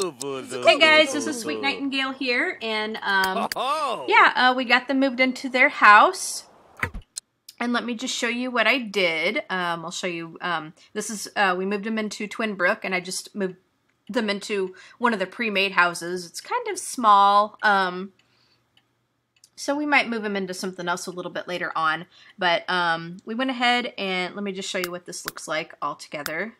Hey guys, this is Sweet Nightingale here, and yeah, we got them moved into their house. And let me just show you what I did. I'll show you, this is, we moved them into Twinbrook, and I just moved them into one of the pre-made houses. It's kind of small, so we might move them into something else a little bit later on. But we went ahead and let me just show you what this looks like all together.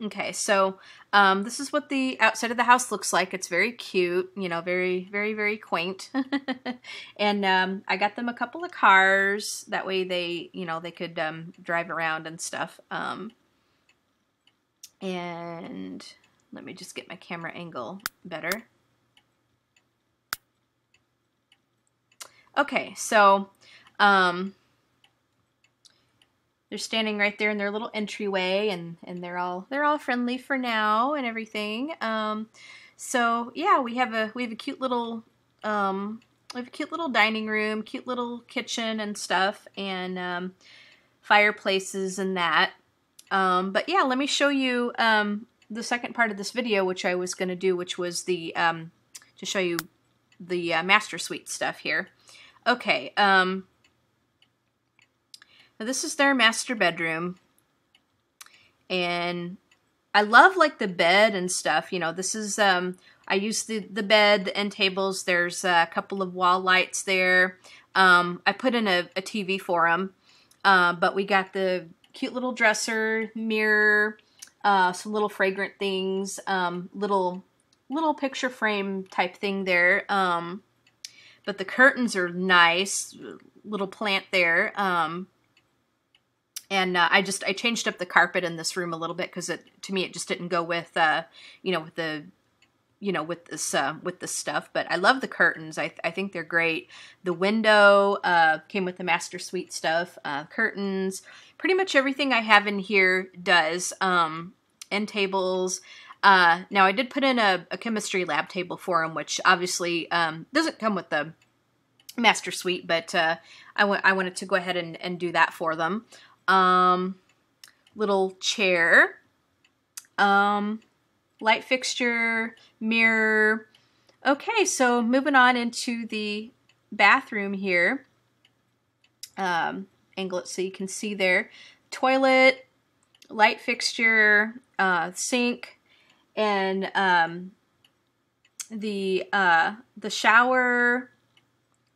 Okay, so this is what the outside of the house looks like. It's very cute, you know, very, very, very quaint. And I got them a couple of cars. That way they, you know, they could drive around and stuff. And let me just get my camera angle better. Okay, so they're standing right there in their little entryway, and they're all friendly for now and everything. So yeah, we have a cute little dining room, cute little kitchen and stuff, and fireplaces and that. But yeah, let me show you the second part of this video, which I was going to do, which was the to show you the master suite stuff here. Okay. Now this is their master bedroom, and I love like the bed and stuff. You know, this is, I use the bed, the end tables. There's a couple of wall lights there. I put in a TV for them, but we got the cute little dresser, mirror, some little fragrant things, little picture frame type thing there. But the curtains are nice, little plant there. And I changed up the carpet in this room a little bit because to me it just didn't go with with this stuff. But I love the curtains. I think they're great. The window came with the master suite stuff. Curtains, pretty much everything I have in here does. End tables. Now I did put in a chemistry lab table for them, which obviously doesn't come with the master suite, but I wanted to go ahead and do that for them. Little chair, light fixture, mirror. Okay, so moving on into the bathroom here. Angle it so you can see there. Toilet, light fixture, sink, and the shower,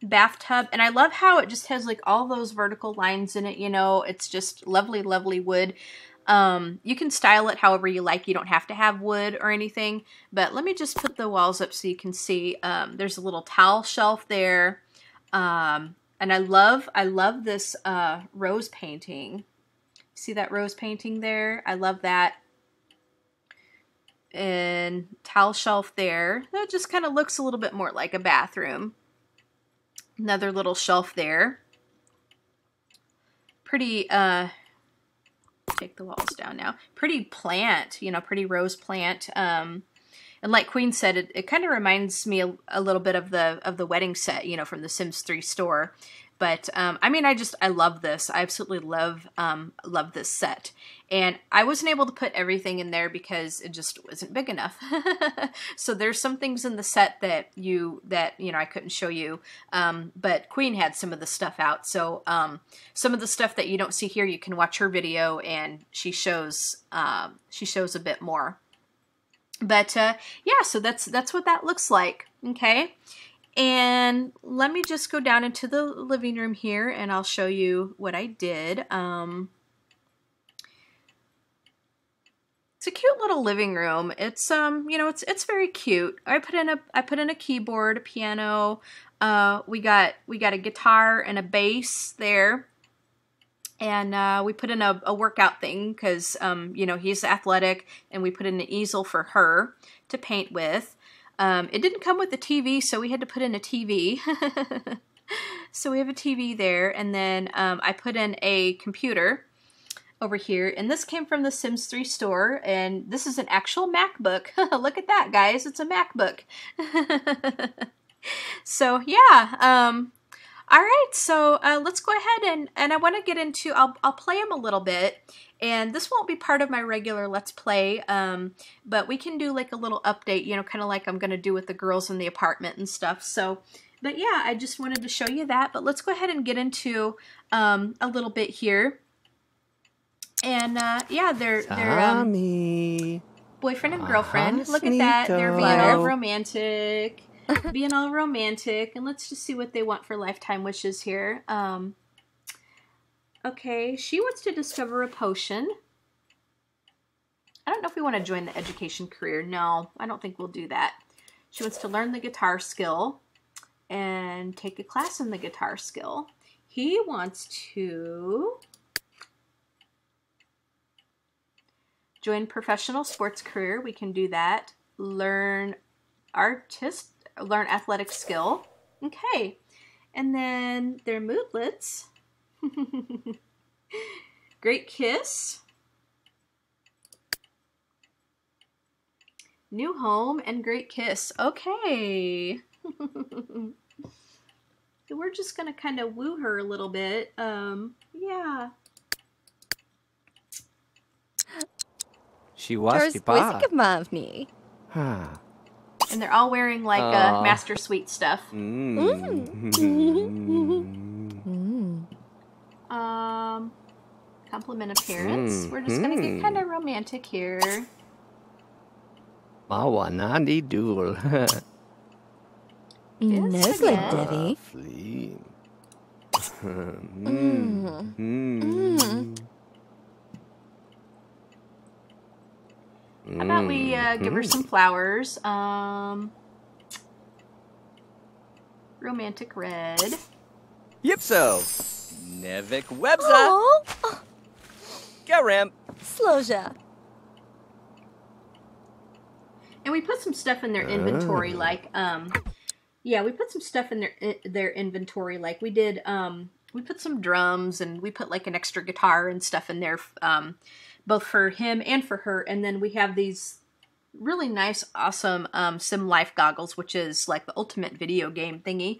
bathtub. And I love how it just has like all those vertical lines in it, you know. It's just lovely, lovely wood. You can style it however you like. You don't have to have wood or anything. But let me just put the walls up so you can see. There's a little towel shelf there. And I love this rose painting. See that rose painting there? I love that. And towel shelf there. That just kind of looks a little bit more like a bathroom. Another little shelf there. Pretty, take the walls down now. Pretty plant, you know, pretty rose plant. And like Queen said, it kind of reminds me a little bit of the wedding set, you know, from the Sims 3 store. But, I mean, I love this. I absolutely love this set. And I wasn't able to put everything in there because it just wasn't big enough. So there's some things in the set that you know, I couldn't show you. But Queen had some of the stuff out. So, some of the stuff that you don't see here, you can watch her video and she shows a bit more. But, yeah, so that's what that looks like. Okay. And let me just go down into the living room here and I'll show you what I did. It's a cute little living room. It's you know, it's very cute. I put in a keyboard, a piano. We got a guitar and a bass there. And we put in a workout thing because you know, he's athletic, and we put in an easel for her to paint with. It didn't come with a TV, so we had to put in a TV. So we have a TV there, and then I put in a computer over here, and this came from the Sims 3 store, and this is an actual MacBook. Look at that, guys. It's a MacBook. So, yeah, All right, so let's go ahead and I want to get into, I'll play him a little bit, and this won't be part of my regular Let's Play, but we can do like a little update, you know, kind of like I'm going to do with the girls in the apartment and stuff. So, but yeah, I just wanted to show you that, but let's go ahead and get into a little bit here. And yeah, they're boyfriend and girlfriend. Look at that, they're being all romantic. Being all romantic, and let's just see what they want for lifetime wishes here. Okay, she wants to discover a potion. I don't know if we want to join the education career. No, I don't think we'll do that. She wants to learn the guitar skill and take a class in the guitar skill. He wants to join professional sports career. We can do that. Learn athletic skill. Okay. And then their moodlets. Great kiss. New home and great kiss. Okay. So we're just going to kind of woo her a little bit. Yeah. And they're all wearing like Master Sweet stuff. Compliment appearance. We're just gonna get kind of romantic here. Mawanandi Dool. Yes, Debbie. How about we give her some flowers? Romantic red. Yipso. Nevik Webza. Garam. Sloja. And we put some stuff in their inventory, like yeah, we put some stuff in their inventory, like we did. We put some drums, and we put like an extra guitar and stuff in there, both for him and for her. And then we have these really nice, awesome Sim Life goggles, which is like the ultimate video game thingy.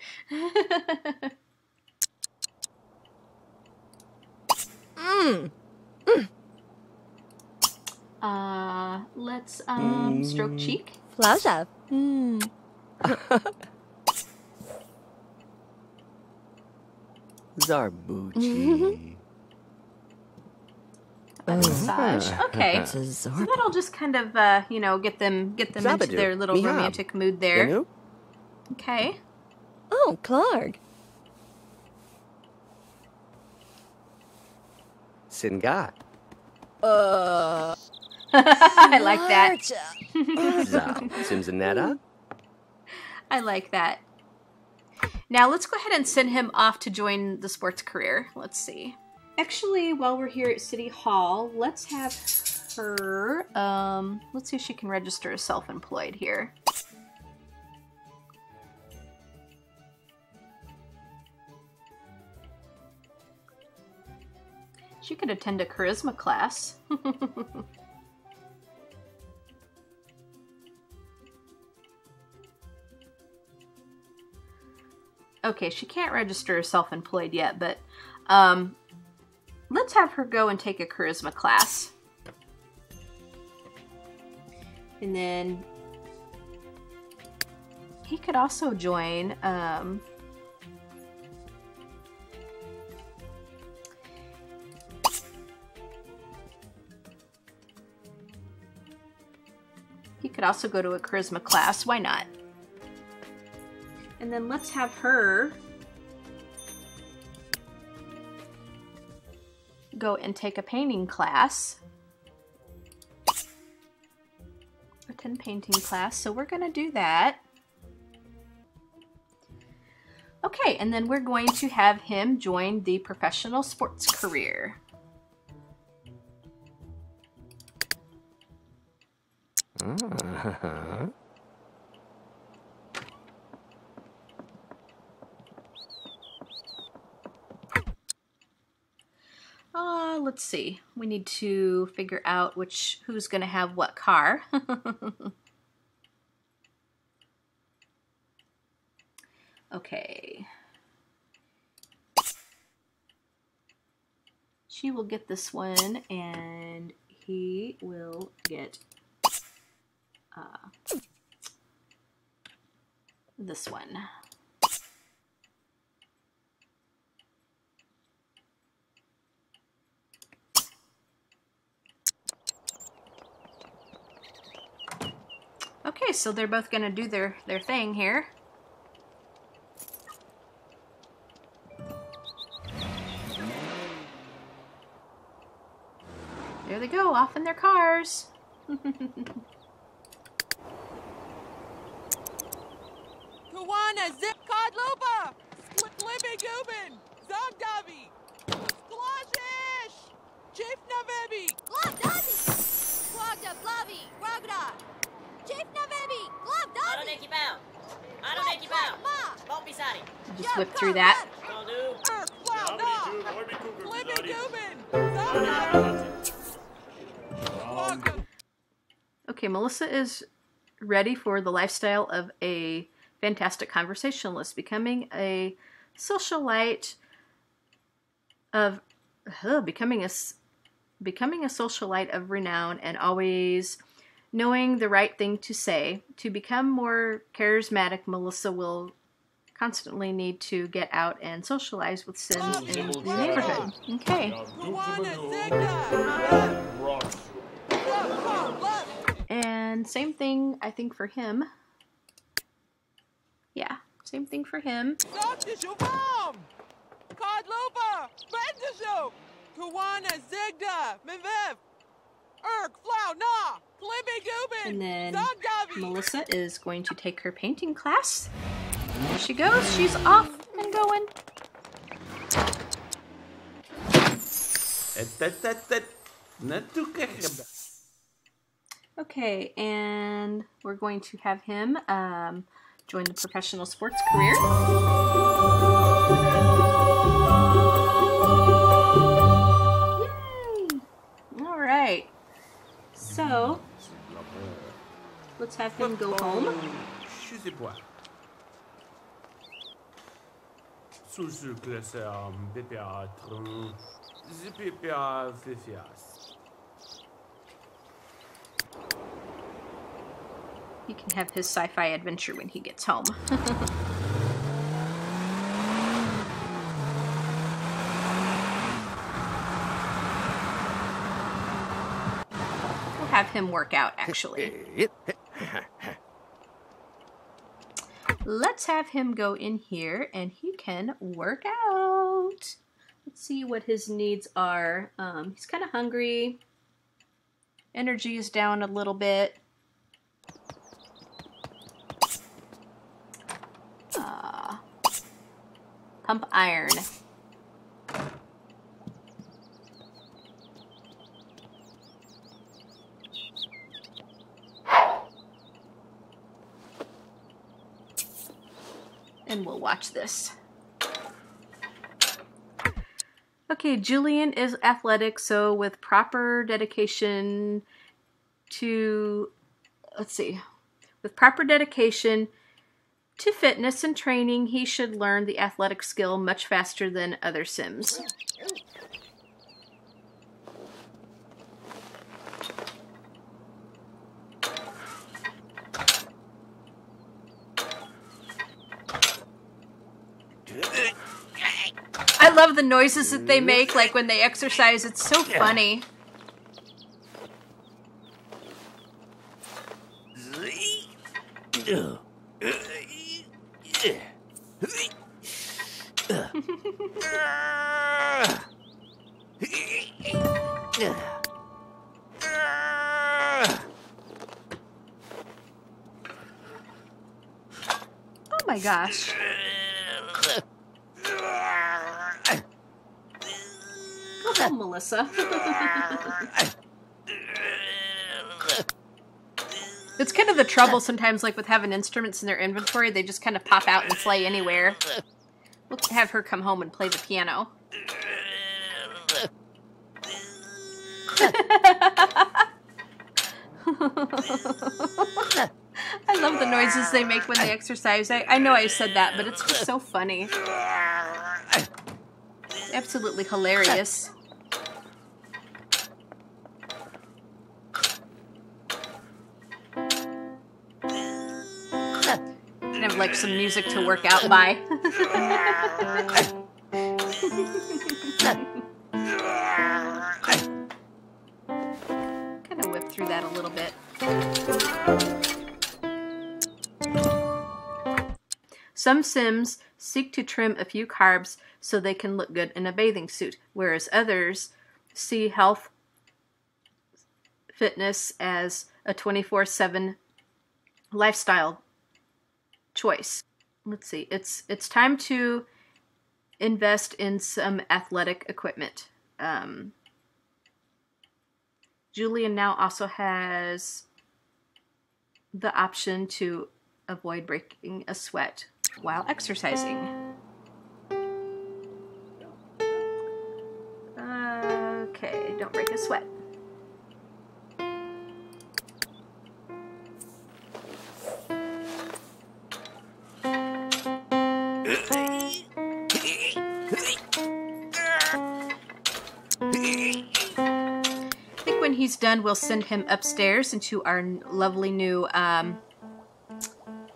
Let's stroke cheek. Flauscha. Zarbuchi. Massage. Okay. So that'll just kind of you know, get them into their little romantic mood there. Okay. Oh, Clark. Singat. I like that. Simsonetta. I like that. Now let's go ahead and send him off to join the sports career. Let's see. Actually, while we're here at City Hall, let's have her, let's see if she can register as self-employed here. She could attend a charisma class. Okay, she can't register as self-employed yet, but let's have her go and take a charisma class. And then he could also join he could also go to a charisma class. Why not? And then let's have her go and take a painting class. Attend painting class. So we're going to do that. Okay, and then we're going to have him join the professional sports career. Let's see. We need to figure out who's going to have what car. Okay. she will get this one, and he will get this one. Okay, so they're both going to do their thing here. There they go, off in their cars. Kawana zip Kodlupa! Spliblibi Gubin! Zogdavi! Sklashish! Chief Navebi! Globdavi! Glogda, Blavi, Rogda! Chief Navebi! Globdavi! Just whip through that. Okay, Melissa is ready for the lifestyle of a fantastic conversationalist, becoming a socialite of becoming a socialite of renown, and always knowing the right thing to say. To become more charismatic, Melissa will constantly need to get out and socialize with Sims in the neighborhood. Okay. And same thing, I think, for him. Yeah, same thing for him. And then Melissa is going to take her painting class. There she goes. She's off and going. Okay, and we're going to have him join the professional sports career. Yay! All right. So, let's have him go home. He can have his sci-fi adventure when he gets home. We'll have him work out, actually. Let's have him go in here and he can work out. Let's see what his needs are. He's kind of hungry. Energy is down a little bit. Pump iron. And we'll watch this. Okay, Julian is athletic, so with proper dedication to, with proper dedication to fitness and training, he should learn the athletic skill much faster than other Sims. I love the noises that they make, like when they exercise. It's so funny. Oh my gosh. Go home, Melissa. It's kind of the trouble sometimes, like with having instruments in their inventory, they just kind of pop out and play anywhere. We'll have her come home and play the piano. I love the noises they make when they exercise. I know I said that, but it's just so funny. It's absolutely hilarious. kind of like some music to work out by. Kind of whip through that a little bit. Some Sims seek to trim a few carbs so they can look good in a bathing suit, whereas others see health fitness as a 24/7 lifestyle choice. Let's see. It's time to invest in some athletic equipment. Julian now also has the option to avoid breaking a sweat while exercising. Okay, don't break a sweat. I think when he's done, we'll send him upstairs into our lovely new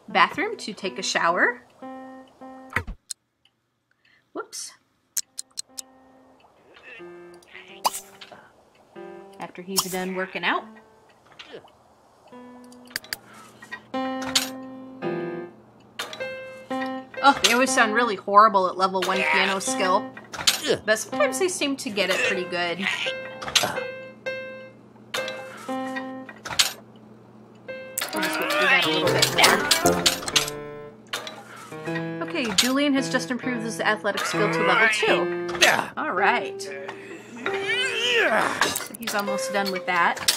bathroom to take a shower. Whoops. After he's done working out. Oh, they always sound really horrible at level 1 piano skill. But sometimes they seem to get it pretty good. We'll just go through that a little bit more. Okay, Julian has just improved his athletic skill to level 2. All right. So he's almost done with that.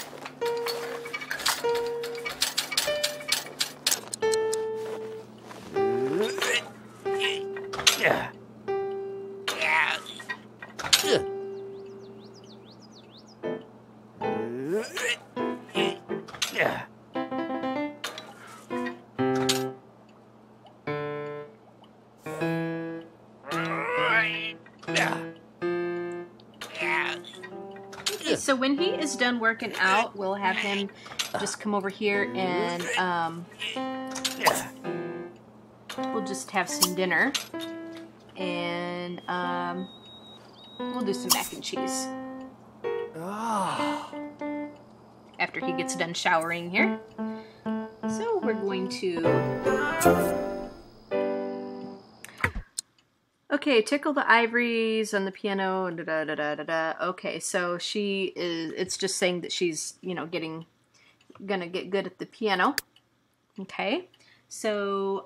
Okay, so when he is done working out, we'll have him just come over here and we'll just have some dinner. And we'll do some mac and cheese. After he gets done showering here. So we're going to... Okay, tickle the ivories on the piano. Da, da, da, da, da, da. Okay, so she is... It's just saying that she's, you know, gonna get good at the piano. Okay, so...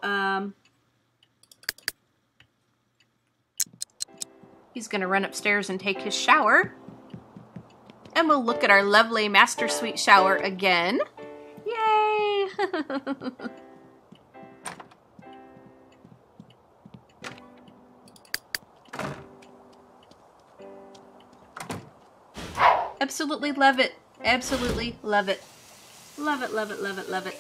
he's going to run upstairs and take his shower. And we'll look at our lovely master suite shower again. Yay! Absolutely love it. Absolutely love it. Love it, love it, love it, love it.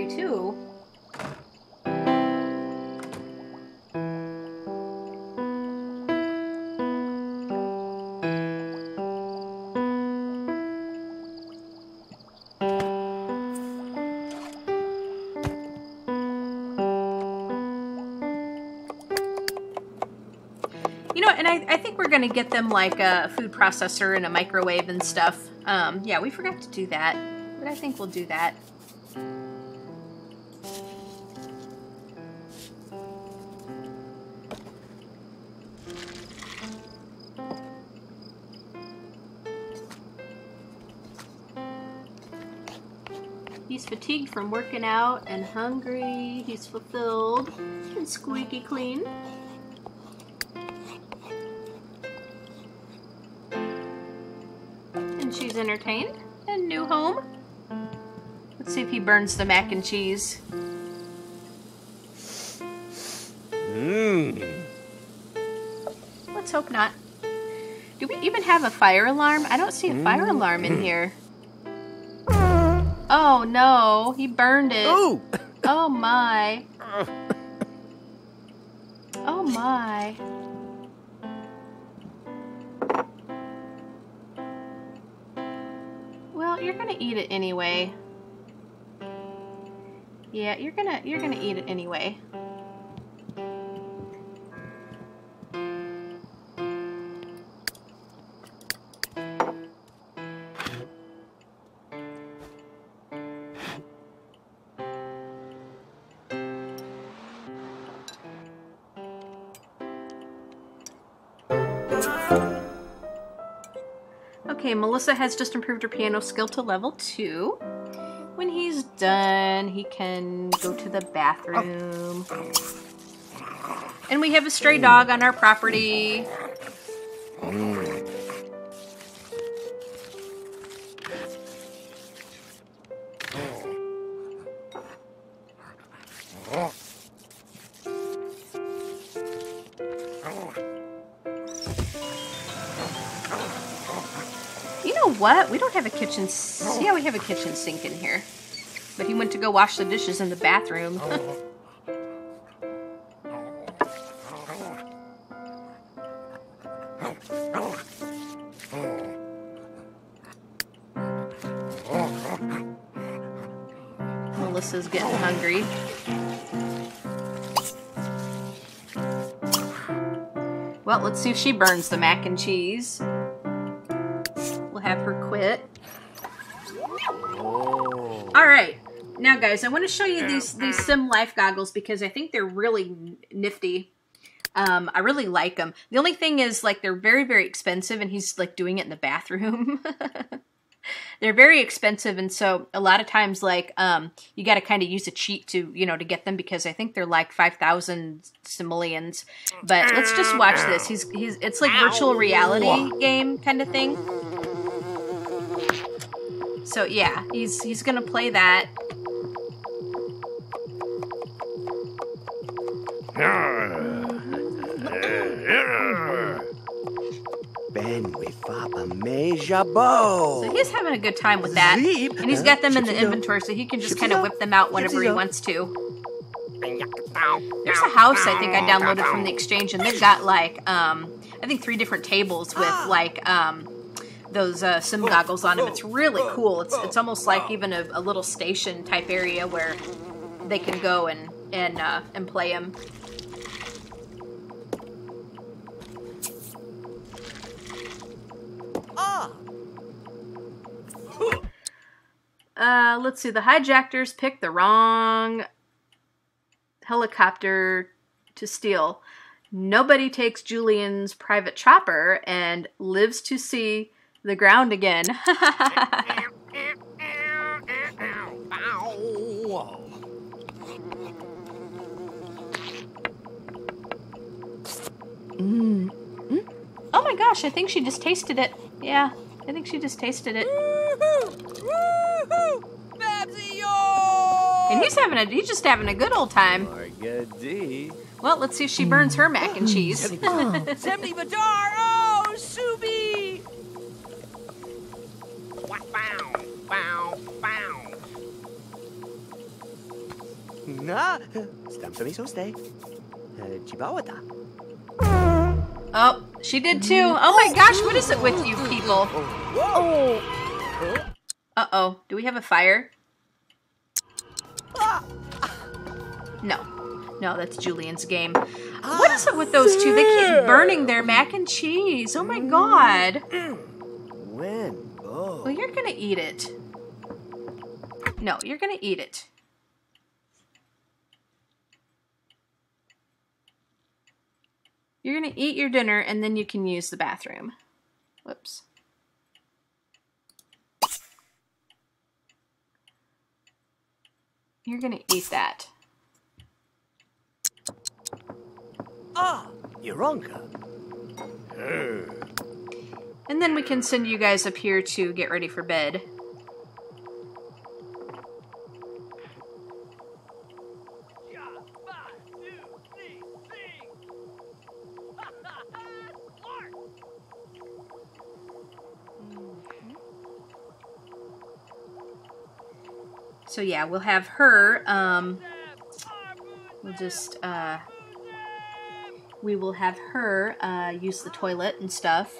Too. You know, and I think we're gonna get them like a food processor and a microwave and stuff. Yeah, we forgot to do that, but I think we'll do that. He's fatigued from working out and hungry. He's fulfilled and squeaky clean. And she's entertained and new home. Let's see if he burns the mac and cheese. Let's hope not. Do we even have a fire alarm? I don't see a fire alarm in here. Oh no, he burned it. Ooh! Oh my. Oh my. Well, you're gonna eat it anyway. Yeah, you're gonna eat it anyway. Okay, Melissa has just improved her piano skill to level 2. When he's done, he can go to the bathroom. And we have a stray dog on our property. You know what? We don't have a kitchen. Yeah, we have a kitchen sink in here. But he went to go wash the dishes in the bathroom. Melissa's getting hungry. Well, let's see if she burns the mac and cheese. We'll have her quit. Alright, now guys, I want to show you these Sim Life goggles because I think they're really nifty. I really like them. The only thing is, like, they're very, very expensive, and he's, like, doing it in the bathroom. They're very expensive, and so a lot of times, like, you got to kind of use a cheat to, you know, to get them because I think they're like 5,000 simoleons. But let's just watch this. It's like virtual reality game kind of thing. So yeah, he's gonna play that. So he's having a good time with that. And he's got them in the inventory so he can just kind of whip them out whenever he wants to. There's a house I think I downloaded from the exchange, and they've got like, I think 3 different tables with like, those sim goggles on them. It's really cool. It's almost like even a little station type area where they can go and play them. Let's see. The hijackers picked the wrong helicopter to steal. Nobody takes Julian's private chopper and lives to see the ground again. Oh my gosh, I think she just tasted it. Yeah, I think she just tasted it. Woohoo! Babsy-o! And he's just having a good old time. Margadi. Well, let's see if she burns her mac and cheese. Semni Badar! Oh, Subi! Bow, bow, bow. Na, stam sa miso stay. Chibawata. Oh, she did too. Oh my gosh, what is it with you people? Uh-oh, do we have a fire? No. No, that's Julian's game. What is it with those two? They keep burning their mac and cheese. Oh my god. When? Oh. Well, you're gonna eat it. No, you're gonna eat it. You're gonna eat your dinner and then you can use the bathroom. Whoops. You're gonna eat that. Your uncle. And then we can send you guys up here to get ready for bed. So yeah, we'll have her, we'll just, we will have her use the toilet and stuff.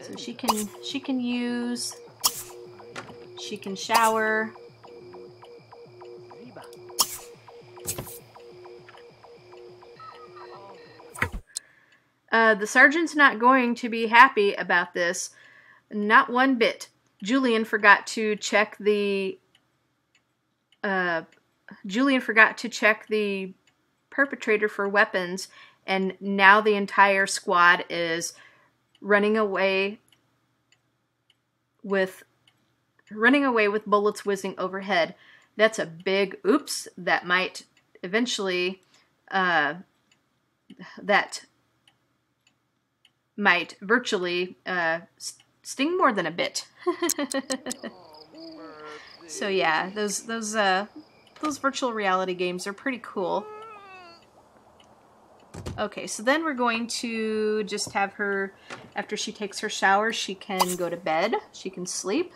So she can use, she can shower. The sergeant's not going to be happy about this. Not one bit. Julian forgot to check the perpetrator for weapons, and now the entire squad is running away with bullets whizzing overhead. That's a big oops. That might eventually might virtually sting more than a bit. So yeah, those virtual reality games are pretty cool. Okay, so then we're going to just have her, after she takes her shower, she can go to bed. She can sleep.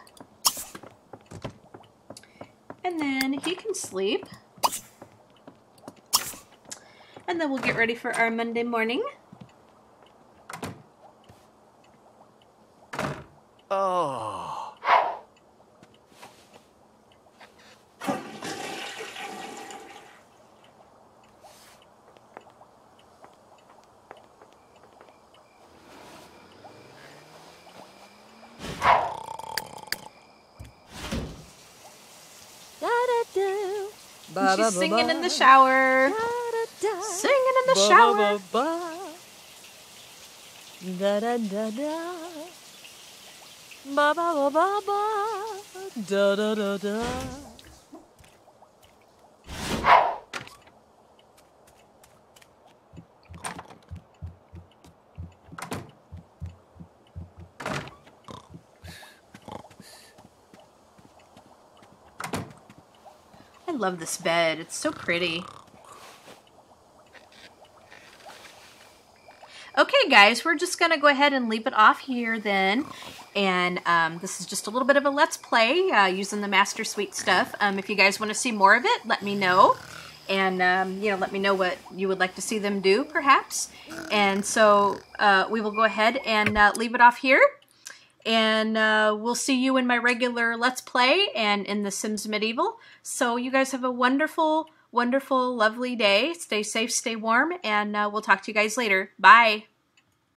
And then he can sleep. And then we'll get ready for our Monday morning. Oh. And she's singing in the shower. Singing in the shower. Da da da da. Ba ba ba ba ba. Da da da da. I love this bed. It's so pretty. Okay, guys, we're just going to go ahead and leave it off here then. And this is just a little bit of a Let's Play using the Master Suite stuff. If you guys want to see more of it, let me know. And, you know, let me know what you would like to see them do, perhaps. And so we will go ahead and leave it off here. And we'll see you in my regular Let's Play and in The Sims Medieval. So you guys have a wonderful, wonderful, lovely day. Stay safe, stay warm, and we'll talk to you guys later. Bye.